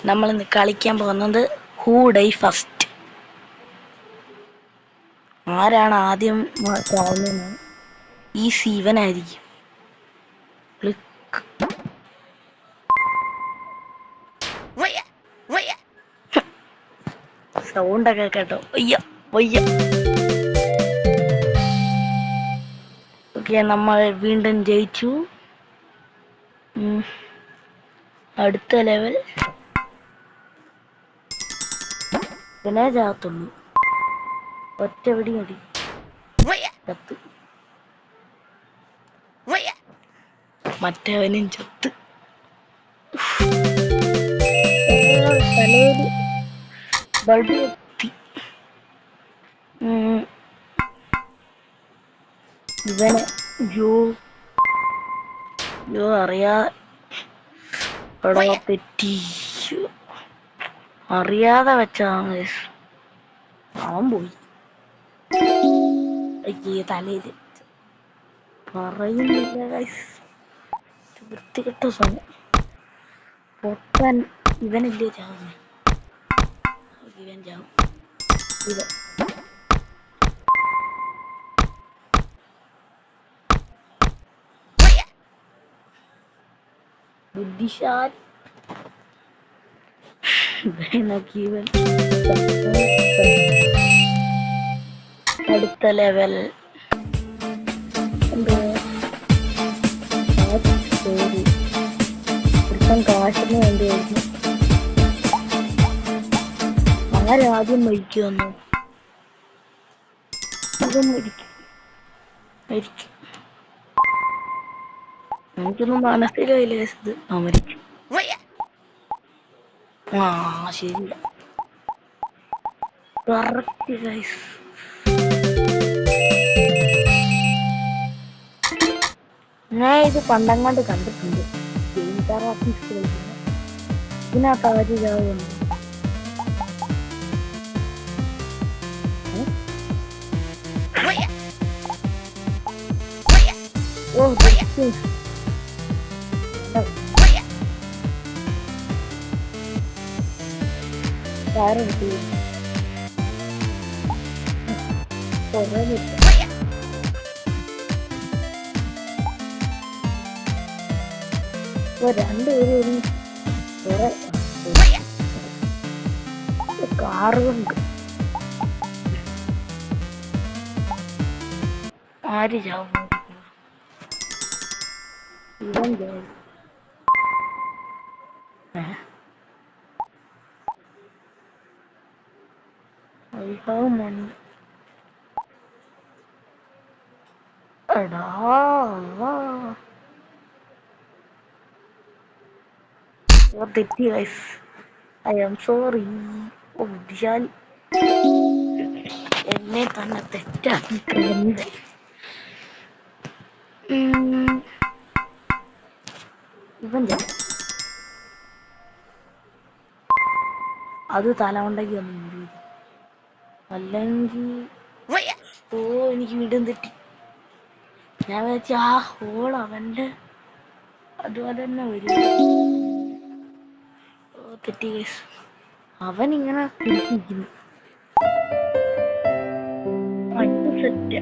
നമ്മളിന്ന് കളിക്കാൻ പോകുന്നത് ഹൂ ഡൈ ഫസ്റ്റ്. ആരാണ് ആദ്യം ചാവുന്നത്? ഈ ശിവനായിരിക്കും. സൗണ്ടൊക്കെ കേട്ടോ. വയ്യ വയ്യ. ഓക്കെ, നമ്മൾ വീണ്ടും ജയിച്ചു. അടുത്ത ലെവൽ പിന്നെ ചാത്തുള്ളൂ. ഒറ്റ പിടി മതി. ചത്ത്. മറ്റവനും ചത്ത്. തലയിൽ ബൾബ് കത്തി. ഇവനെ തെറ്റി അറിയാതെ വെച്ചതാണ്. അവൻ പോയി. തലയിൽ പറയുന്നില്ല. വൃത്തികെട്ട സമയം പൊട്ടാൻ ഇവനല്ലേ ചാവുന്നേ. ഇവൻ ചാവും. ഇവൻ ബുദ്ധിശാലി. ഇവൻ അടുത്ത ലെവൽ കാശിന് വേണ്ടിയായിരുന്നു. ആരാദ്യം മരിക്കുമെന്നോ? ഇതും മരിക്കും. എനിക്കൊന്നും മനസ്സിലായില്ല. ഇത് മരിക്കും. ശരിയില്ല. Correct guys. ഞാൻ ഇത് പണ്ടങ്ങാണ്ട് കണ്ടിട്ടുണ്ട്. ഇതിനകത്ത് ആര് ചാവുന്നു? രണ്ടുപേരും കാറുണ്ട്. ആര് ചാവും? ഇവൻ ചാവും. തെറ്റി ഗൈസ്. I am sorry. ബുദ്ധിശാലി എന്നെ തന്നെ തെറ്റാക്കി കളഞ്ഞത്. ഇവൻ അത് തലമുണ്ടെങ്കിൽ ഒന്നും അല്ലെങ്കിൽ എനിക്ക് വീണ്ടും തെറ്റി. ഞാൻ വെച്ച ആ ഹോൾ അവന്റെ അതുപോലെ തന്നെ വരും. തെറ്റി ഗൈസ്. അവൻ ഇങ്ങനെ തിരിച്ചിരിക്കുന്നു. സെറ്റ്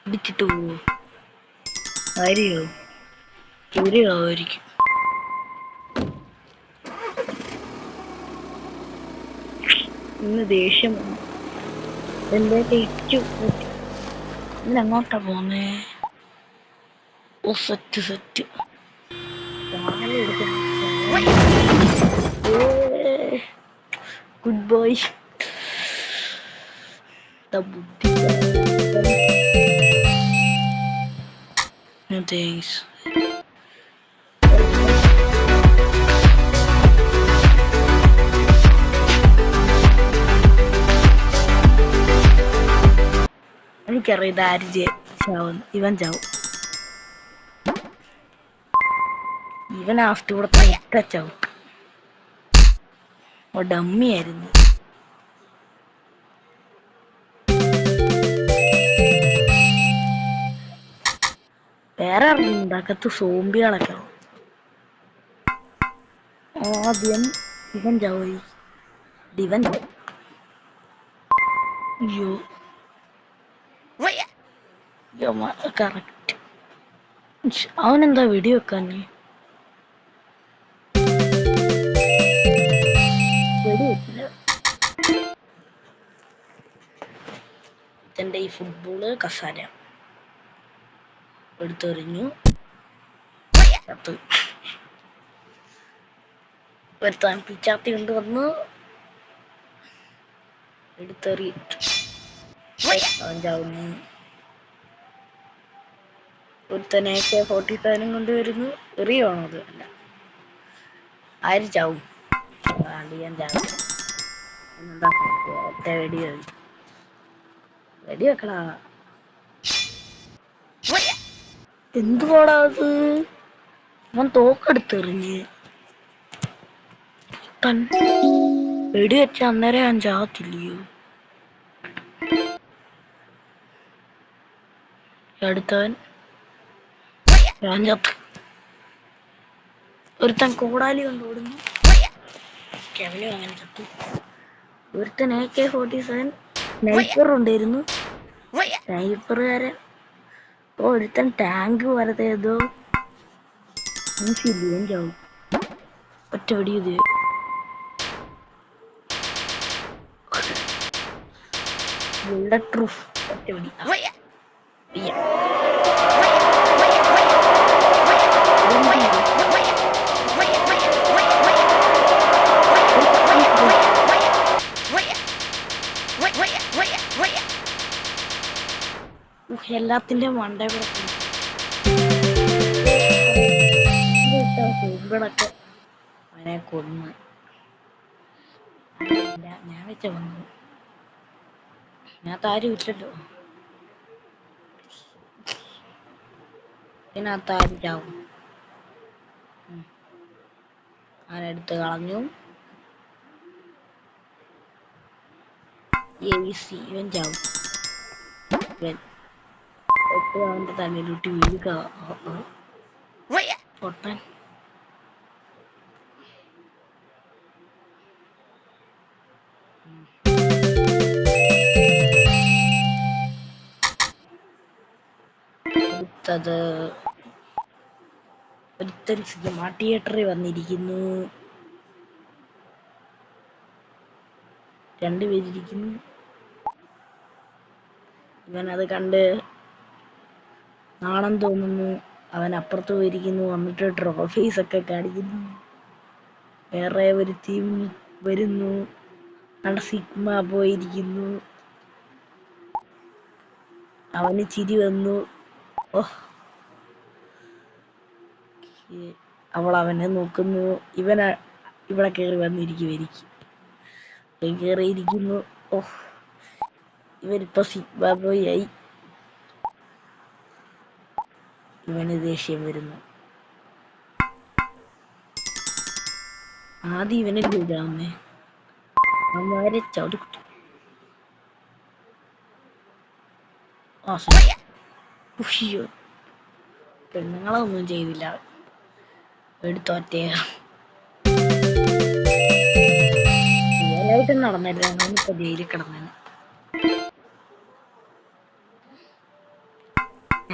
പിടിച്ചിട്ട് പോവോ? ആരെയോ ചൂരയാവായിരിക്കും. ഇന്ന് ദേഷ്യം വന്നു. എന്റെ തെറ്റു. ഇന്നങ്ങോട്ടാ പോന്നേ? Set good boy. ബുദ്ധി എനിക്കറിയാം ഇത് ആര് ചാവും. ഇവൻ ചാവും. ഇവൻ ആഫ്റ്റർ കൂടെ ഇട്ട ചാവും. ഓ ഡമ്മി ആയിരുന്നു. വേറെ അകത്ത് സോംബികളൊക്കെ. ആദ്യം ഇവൻ ചാവും. ഇവൻ അയ്യോ കറക്റ്റ്. അവനെന്താ വെടിവെക്കാൻ? വെടിവെക്കില്ല. ഇതെന്റെ ഈ ഫുട്ബോള് കസാര എടുത്തെറിഞ്ഞു. ഒരുത്താൻ പിച്ചാത്തി കൊണ്ടുവന്ന് എടുത്തെറിയിട്ടു. അവൻ ചാവുന്നു. ഒരുത്തനെ AK-47 കൊണ്ടുവരുന്നു. എറിയാണോ അത്? അല്ല. ആര് ചാവും? ഞാൻ ചാവും. എന്താ ഒറ്റ വെടിവെക്കടാ. എന്തുവാടാ അത്? അവൻ തോക്കെടുത്തെറിഞ്ഞ് വെടിവെച്ച അന്നേരം ഞാൻ ചാവത്തില്ലയോ? അടുത്തവൻ ഞാൻ ചത്തു. ഒരുത്തൻ കോടാലി കൊണ്ട് ഓടുന്നു. കെവനും അങ്ങനെ ചത്തു. ഒരുത്തൻ AK-47 സ്നൈപ്പർ ഉണ്ടായിരുന്നു. സ്നൈപ്പറുകാരൻ. ഒരുത്തൻ ടാങ്ക് വരത്തെ ഏതോ ചാവും. ഒറ്റ വെടി ഇത്. ബുള്ളറ്റ് പ്രൂഫ് ഒറ്റ വെടി. എല്ലാത്തിന്റെ മണ്ടേ കൂടെ അവനെ കൊന്ന്. ഞാൻ വെച്ച വന്നു. ഞാൻ താരും ഇല്ലല്ലോ. ഇതിനകത്ത് ആരും ചാവും. അവനെടുത്ത് കളഞ്ഞു. ഇവൻ ചാവും. ഇവൻ അവന്റെ തലയിലോട്ട് വീഴുക. പൊട്ടൻ. അടുത്തത് ഒരുത്തൻ സിനിമ തിയേറ്ററിൽ വന്നിരിക്കുന്നു. രണ്ടുപേരിയ്ക്കുന്നു. ഇവനത് കണ്ട് നാണം തോന്നുന്നു. അവൻ അപ്പുറത്ത് പോയിരിക്കുന്നു. വന്നിട്ട് ട്രോഫീസ് ഒക്കെ കാണിക്കുന്നു. വേറെ ഒരു ടീം വരുന്നു. അവിടെ സിഗ്മ പോയിരിക്കുന്നു. അവന് ചിരി വന്നു. ഓഹ്, അവൾ അവനെ നോക്കുന്നു. ഇവന് ഇവിടെ കയറി വന്നിരിക്കുമായിരിക്കും. കയറിയിരിക്കുന്നു. ഓഹ്, ഇവനിപ്പോ സിഗ്മ ബോയ് ആയി. ഇവന് ദേഷ്യം വരുന്നു. ആദ്യം ഇവനെ വീഴാവുന്നേ. അവന്മാരെ ചവിട്ടി. പെണ്ണുങ്ങളൊന്നും ചെയ്തില്ല. എടുത്തോറ്റേ റിയലായിട്ട് നടന്നില്ല. ഞാനിപ്പോ ജയിലിൽ കിടന്നു.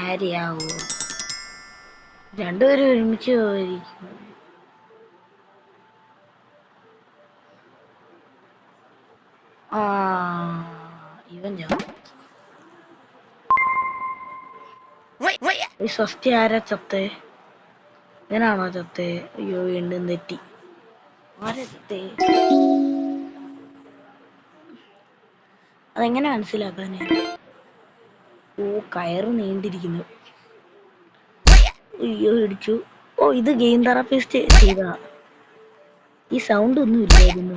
ആരെയാവോ? രണ്ടുപേരും ഒരുമിച്ച് പോയിരിക്കും. ഇവൻ ഈ സ്വസ്തി ആരാ ചത്തേ? ഇവനാണോ ചത്തേ? അയ്യോ, വീണ്ടും തെറ്റി. ആരാ ചത്തേ? അതെങ്ങനെ മനസ്സിലാക്കാന്? ഓ, കയറ് നീണ്ടിരിക്കുന്നു. അയ്യോ, ഇടിച്ചു. ഓ, ഇത് ഗെയിം തെറാപ്പിസ്റ്റ് ചെയ്താ. ഈ സൗണ്ട് ഒന്നും ഇല്ലായിരുന്നു.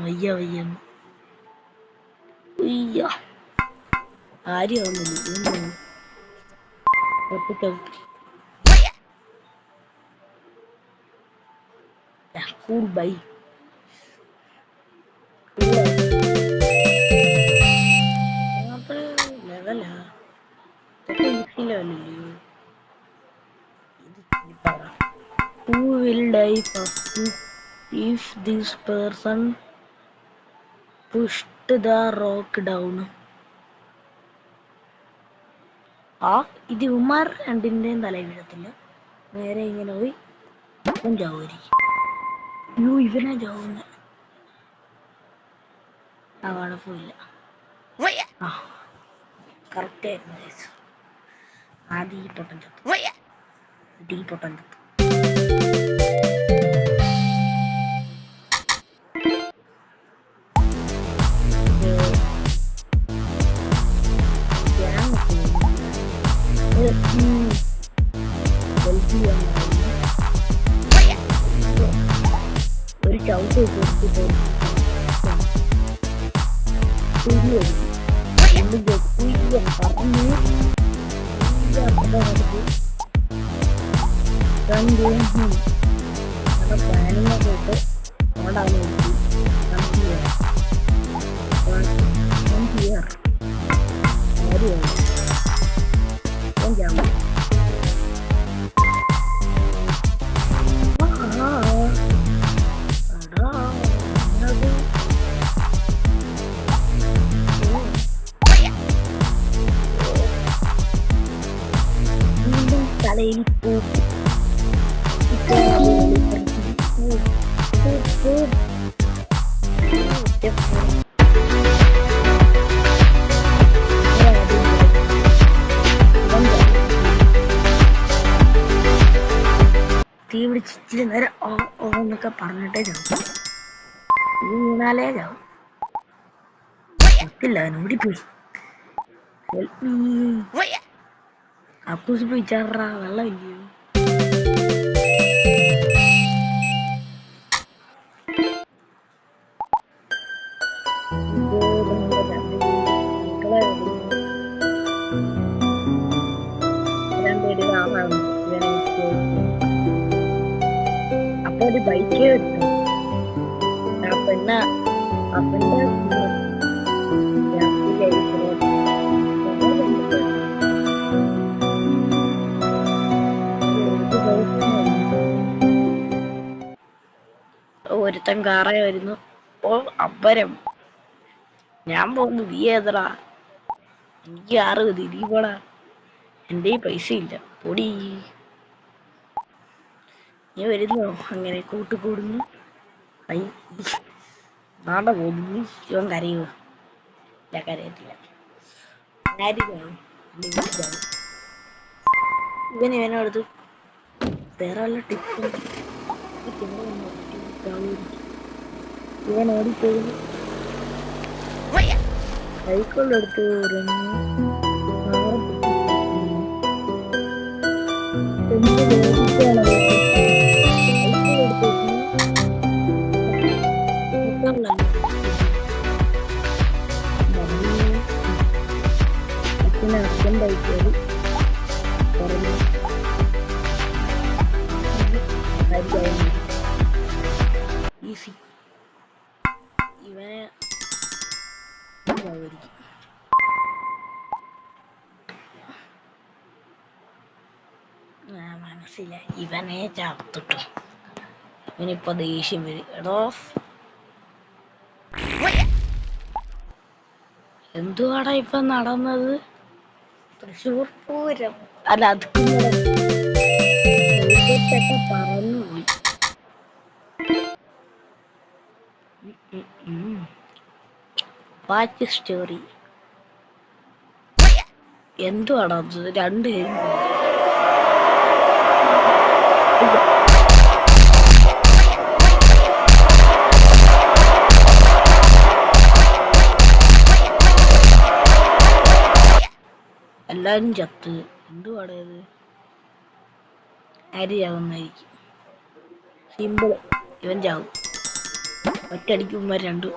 വയ്യ. ആരും ആവുന്നില്ല. Cool bye. Who will die first if this person pushed the rock down? ഇത് ഉമാർ രണ്ടിൻ്റെയും തലയിൽ വീഴത്തില്ല, നേരെ ഇങ്ങനെ പോയി ഇവൻ ചാവുമായിരിക്കും. ഇവനെ ചാവുന്ന കുഴപ്പമില്ല. കറക്റ്റ് ആയിരുന്നു. ആദ്യം ഈ പൊട്ടൻ ചത്തു. ഒരു ചവിട്ട് കൊടുത്തിട്ട് പ്ലാനിങ്ങൊക്കെ ഇട്ട് അതുകൊണ്ടാണ് തലയിൽ തീ പിടിച്ച് ഇച്ചിരി നേരം എന്നൊക്കെ പറഞ്ഞിട്ടേ ചാവും. ഈ മൂന്നാലേ ചാവും. പറ്റില്ല, ഓടിപ്പോയി. അപ്പൂസ് പോയി ചാടാ, വെള്ളം ഇല്ലയോ? അപ്പൊ ഒരു ബൈക്ക് എടുത്തു. ആ പെണ്ണ അപ്പൻ്റെ ഒരുത്തൻ കാറേ വരുന്നു. അമ്പരം. ഞാൻ പോകുന്നു, നീ ഏതടാ? എനിക്ക് 6 മതി, നീ പോടാ. എൻ്റെ പൈസ ഇല്ല, പൊടി. നീ വരുന്നോ? അങ്ങനെ കൂട്ടുകൂടുന്നു. നാട പോകുന്നു. ഇവൻ കരയുക. ഞാൻ കരയത്തില്ല. ഇവനോടത്ത് വേറെ വല്ല ടിപ്പും ഇവൻ ഓടിപ്പോകുന്നു. സൈക്കിളെടുത്ത് ഈസി. ഇവനെ മനസ്സിലായി. ഇവനെ ചാത്തിട്ടു. ഇവനിപ്പോ ദേഷ്യം വരും. എടോ എന്തുവാടാ ഇപ്പൊ നടന്നത്? തൃശ്ശൂർ പൂരം അല്ല, അത് പറന്നുപോയി. വാച്ച് സ്റ്റോറി എന്തുവാടാ? 2 പേരും എല്ലാരും ചത്ത്. എന്തുവാടേ ഇത്? ആര് ചാവുന്നായിരിക്കും? സിമ്പിള്, ഇവൻ ചാവും. ഒറ്റയടിക്കുമാർ 2.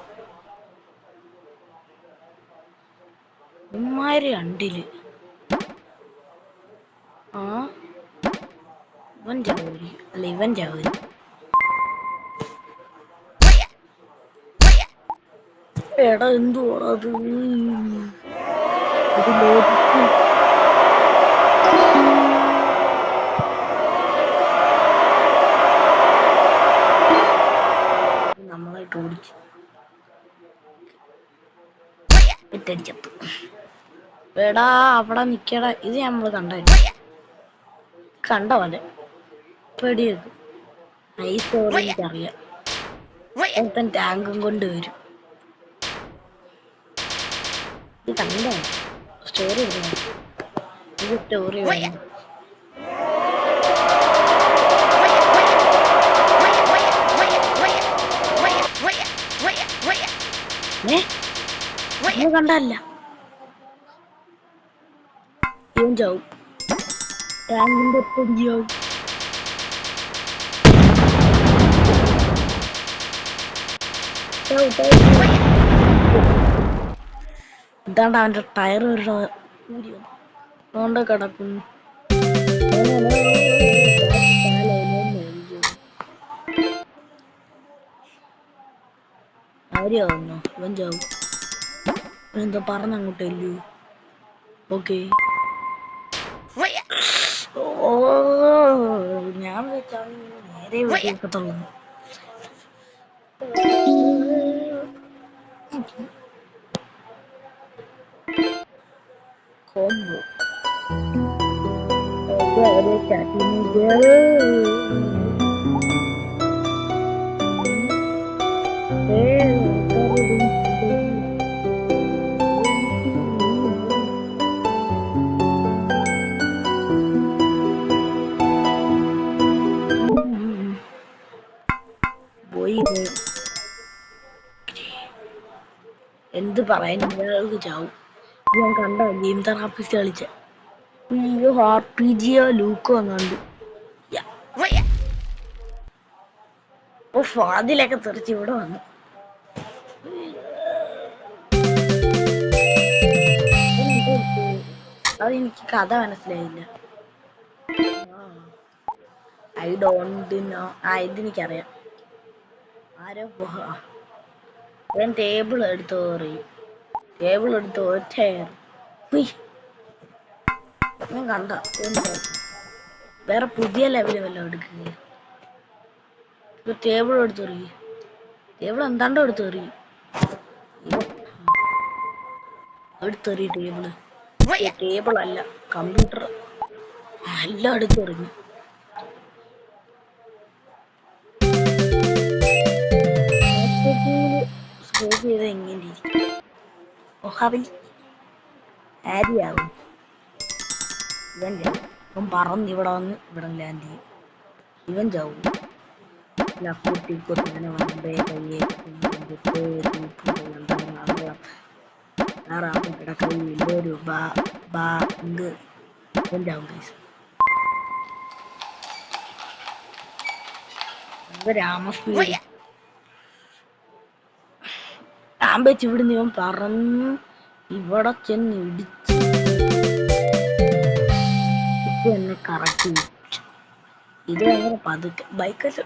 ഉമ്മാര് 2. ആ ഇവൻ ചാവൂരി അല്ല ഇവൻ ചാവൂരി. എടാ എന്തുവാ അത്? നമ്മളായിട്ട് ഓടിച്ചു ഇട്ടടിച്ചത്തു. എടാ അവിടെ നിക്കടാ. ഇത് നമ്മള് കണ്ട പോലെ പേടിയേക്കും. ഈ സ്റ്റോറി എനിക്കറിയാം. ഒരുത്തൻ ടാങ്കും കൊണ്ട് വരും. ഇത് കണ്ടോ സ്റ്റോറി? ഇത് സ്റ്റോറി വേണം. കണ്ടല്ല ഇവൻ ചാവും. ടാങ്കിന്റെ ഒപ്പം ചാവും. ഇതാണ്ട് അവന്റെ ടയർ കൊണ്ട് കിടക്കുന്നു. ആര്യാവുന്നു ഇവൻ ചാവും. എന്തോ പറഞ്ഞങ്ങോട്ടല്ലോ. ഓക്കെ ഓ ഞാൻ നേരെ വെട്ടിക്കത്തുള്ളൂ. combo. Ada cati muda. എന്ത് പറയാൻ ചാവും. ഞാൻ കണ്ട ഗെയിം തെറാപ്പിസ്റ്റ് കളിച്ച RPG ലൂക്കോ എങ്ങാണ്ട്. അതിലൊക്കെ തെറിച്ച് ഇവിടെ വന്നു. അതെനിക്ക് കഥ മനസ്സിലായില്ല. I don't know. ഇതെനിക്കറിയാം. ആരോ ഞാൻ ടേബിൾ എടുത്ത് പറയും. ടേബിൾ എടുത്ത് ഒറ്റ ഞാൻ കണ്ട വേറെ പുതിയ ലെവല് വല്ലതും എടുക്കുക. ടേബിൾ എടുത്തെറിയും. ടേബിൾ എന്താണ്ടോ എടുത്തെറിയും. എടുത്തെറിയ ടേബിള്. ടേബിൾ അല്ല കമ്പ്യൂട്ടർ. എല്ലാം എടുത്തെറിഞ്ഞു. എങ്ങനെ ആര്യാവും ഇവൻ പറന്ന് ഇവിടെ വന്ന് ഇവിടെ ലാൻഡ് ചെയ്യും. ഇവൻ ചാവും. രാമസ്വീട് ഞാൻ വെച്ച് ഇവിടുന്ന് ഇവൻ പറന്ന് ഇവിടെ ചെന്ന് ഇടിച്ച് എന്നെ കറക്റ്റ്. ഇത് ഭയങ്കര പതുക്കെ ബൈക്കല്ല.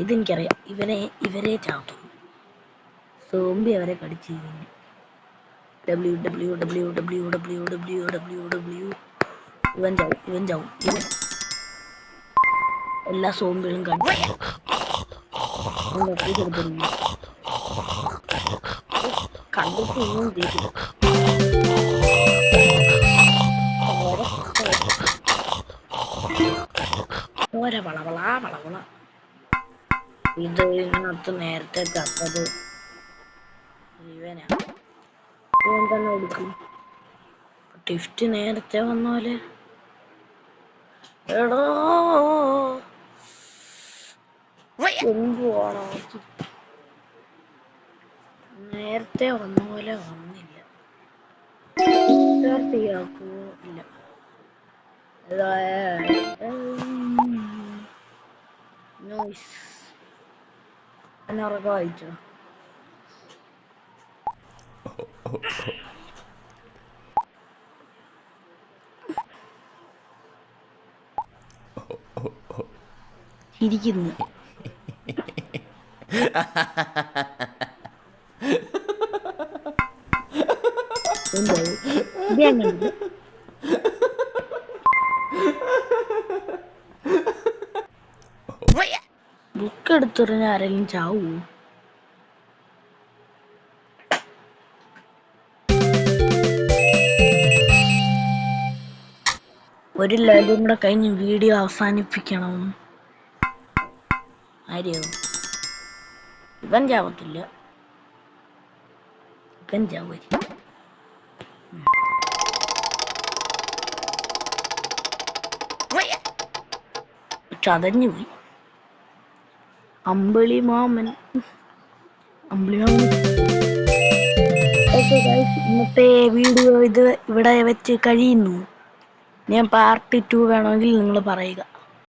ഇതെനിക്കറിയാം. ഇവരെ ചാവും. സോംബി അവരെ കടിച്ചു. ഇവൻ ചാവും. എല്ലാ സോംബികളും കടിച്ചു. കണ്ടിട്ട് ഇനിയും ചെയ്തു. വളവള ഇത് ഇതിനകത്ത് നേരത്തെ ചത്തത് ഇവനാ. ഇവൻ തന്നെ എടുക്കും. ടിഫ്റ്റ് നേരത്തെ വന്ന പോലെ. എടോ എന്തുവാണോ നേരത്തെ വന്ന പോലെ വന്നില്ല. ഇല്ല എന്നൊക്കെ വായിച്ചോ. ചിരിക്കുന്നു. ബുക്ക് എടുത്തെറിഞ്ഞ ആരെങ്കിലും ചാവൂ? ഒരു ലൈവും കൂടെ കഴിഞ്ഞ് വീഡിയോ അവസാനിപ്പിക്കണം. ആരെയോ ഇവൻ ചാവത്തില്ല, ഇവൻ ചാവ. ചതഞ്ഞു പോയി. അമ്പിളി മാമൻ. ഇന്നത്തെ വീഡിയോ ഇവിടെ വെച്ച് കഴിയുന്നു. ഞാൻ പാർട്ട് 2 വേണമെങ്കിൽ നിങ്ങൾ പറയുക.